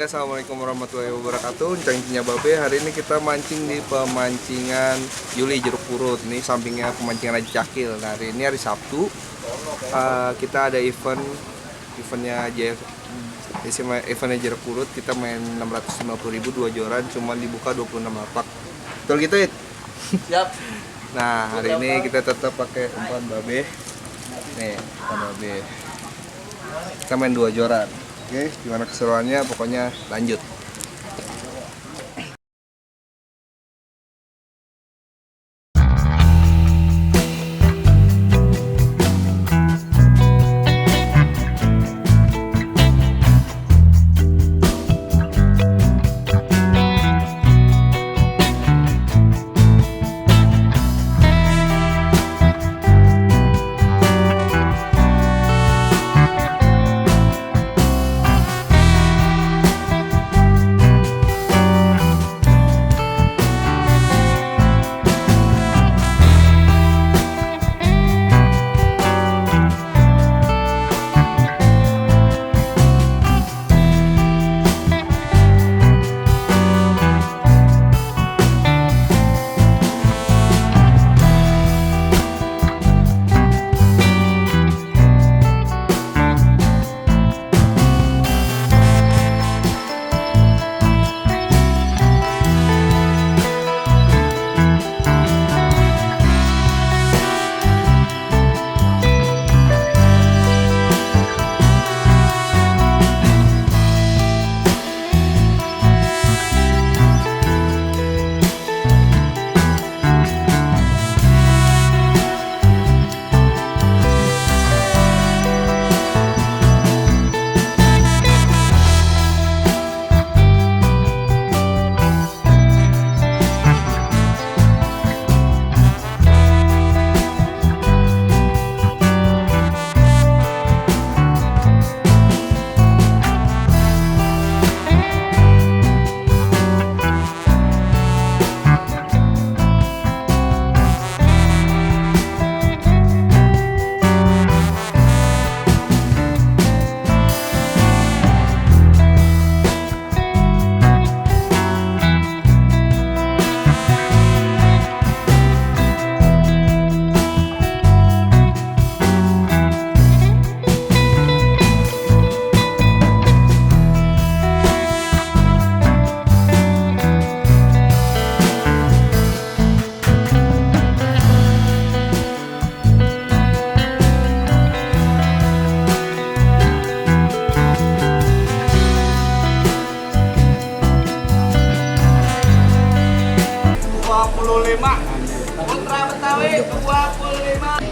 Oke, assalamualaikum warahmatullahi wabarakatuh. Cangcinya Babe. Hari ini kita mancing di pemancingan Yuli Jeruk Purut. Ini sampingnya pemancingan Raja Cakil. Nah, hari ini hari Sabtu. Kita ada eventnya Jeruk Purut. Kita main 650.000 dua joran, cuma dibuka 26 lapak. Betul gitu, It? Siap. Nah, hari ini kita tetap pakai umpan Babe. Nih, umpan Babe. Kita main 2 joran. Oke, gimana keseruannya? Pokoknya lanjut.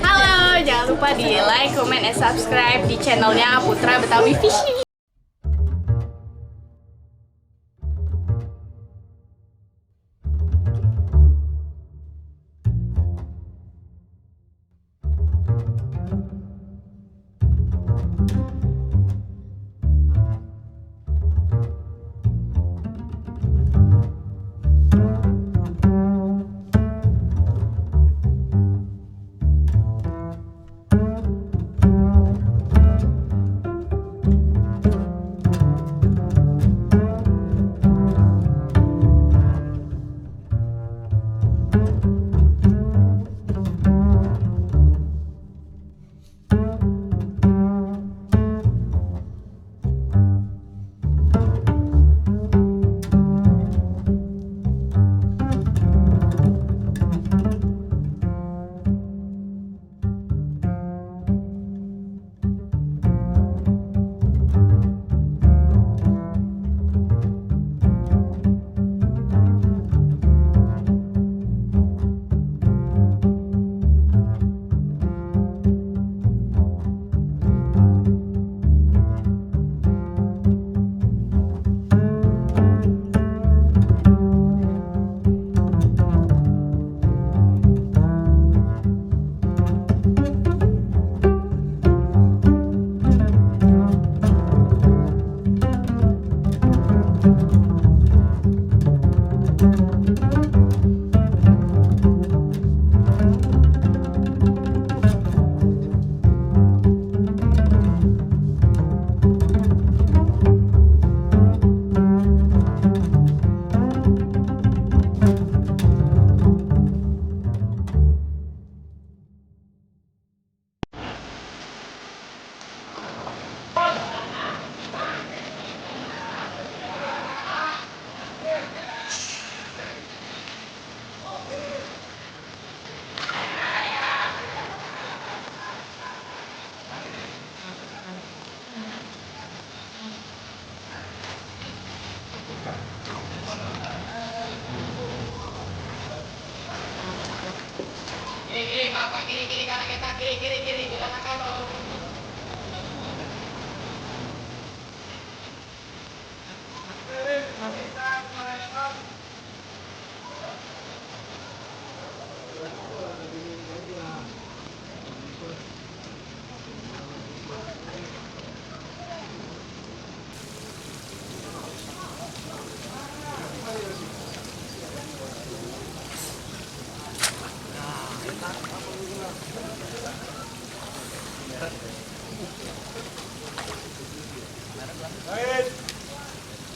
Halo, jangan lupa di like, comment, and subscribe di channelnya Putra Betawi Fishing.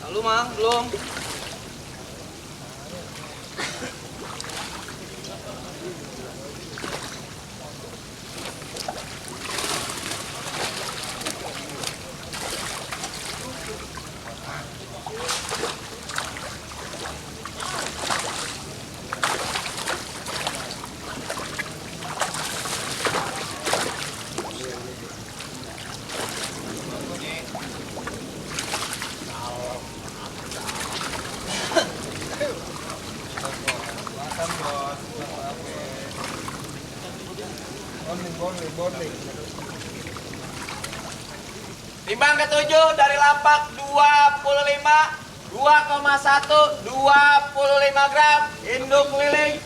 Lalu mang belum. Timbang ketujuh dari lapak 25, 2,1, 25 gram, induk keliling.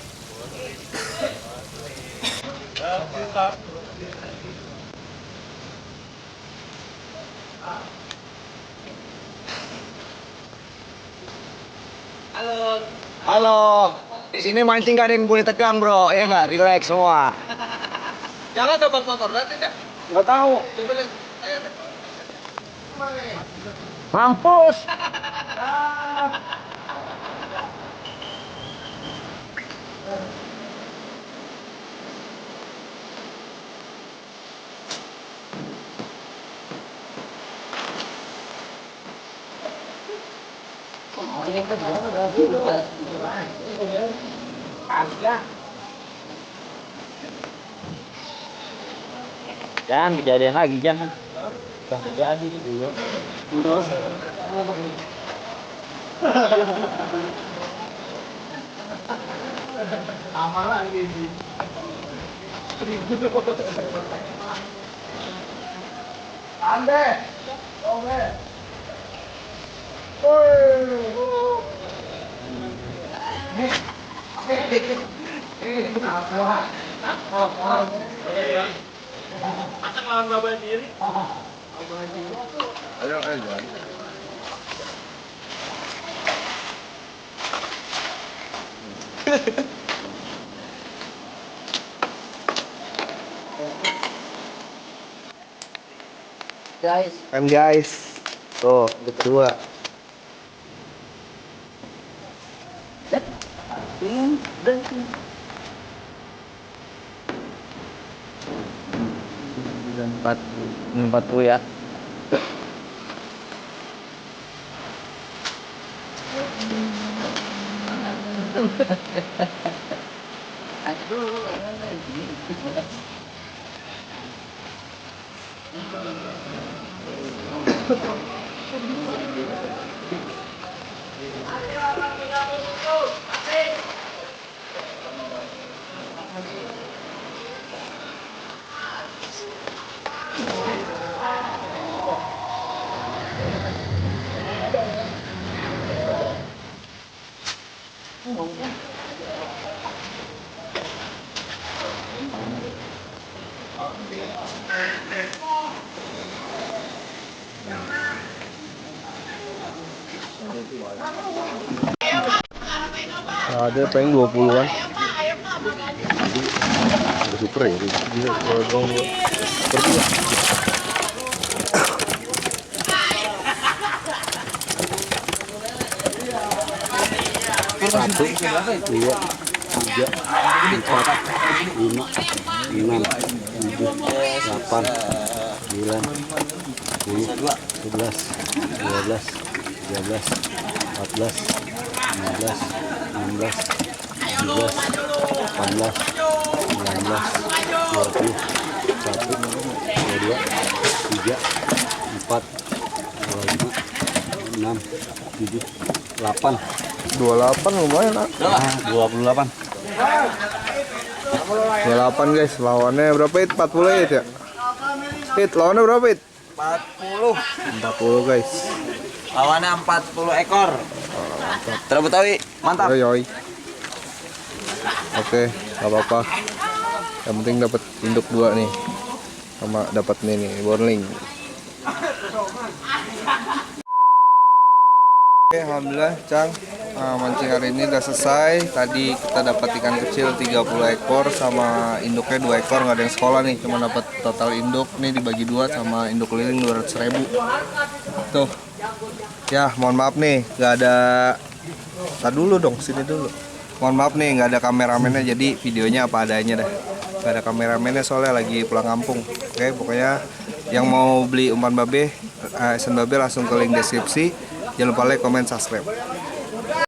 Halo. Halo. Di sini mancing gak ada yang boleh tegang, bro. Ya nggak? Relax semua. Jangan coba motor nanti dah. Nggak tahu. Coba lihat. Ayo. Mampus. Jangan kejadian lagi, jangan. Udah terjadi dulu. Aman lagi sih. Ande. Oke. Akan lawan bapak diri. Ayo jalan. Guys. Tuh, berdua. Empat puluh ya. Ada pengen 20-an. Super ya, dia kalau berdua. Satu, dua, tiga, empat, lima, enam, tujuh, delapan, 9, 10, 11, 12, 13, 14, 15, 16, 17, 18, 19, 20, 1, 22, 3, 4, 25, 6, 7, 8. 28 lumayan lah. 28. 28 guys, lawannya berapa it? 40 it ya? It, lawannya berapa it? 40. 40 guys. Lawannya 40 ekor. Terus Betawi, mantap. Yoi. Oke, gak apa-apa. Yang penting dapat induk 2 nih. Sama dapat nih borling. Oke, alhamdulillah Cang, mancing hari ini udah selesai. Tadi kita dapat ikan kecil 30 ekor sama induknya 2 ekor, nggak ada yang sekolah nih, cuma dapat total induk nih dibagi 2 sama induk keliling 200.000. Tuh. Ya, mohon maaf nih, nggak ada. Tar dulu dong, sini dulu. Mohon maaf nih, nggak ada kameramennya, jadi videonya apa adanya dah. Nggak ada kameramennya soalnya lagi pulang kampung. Oke, pokoknya yang mau beli umpan babe, esen babe langsung ke link deskripsi. Jangan lupa like, comment, subscribe.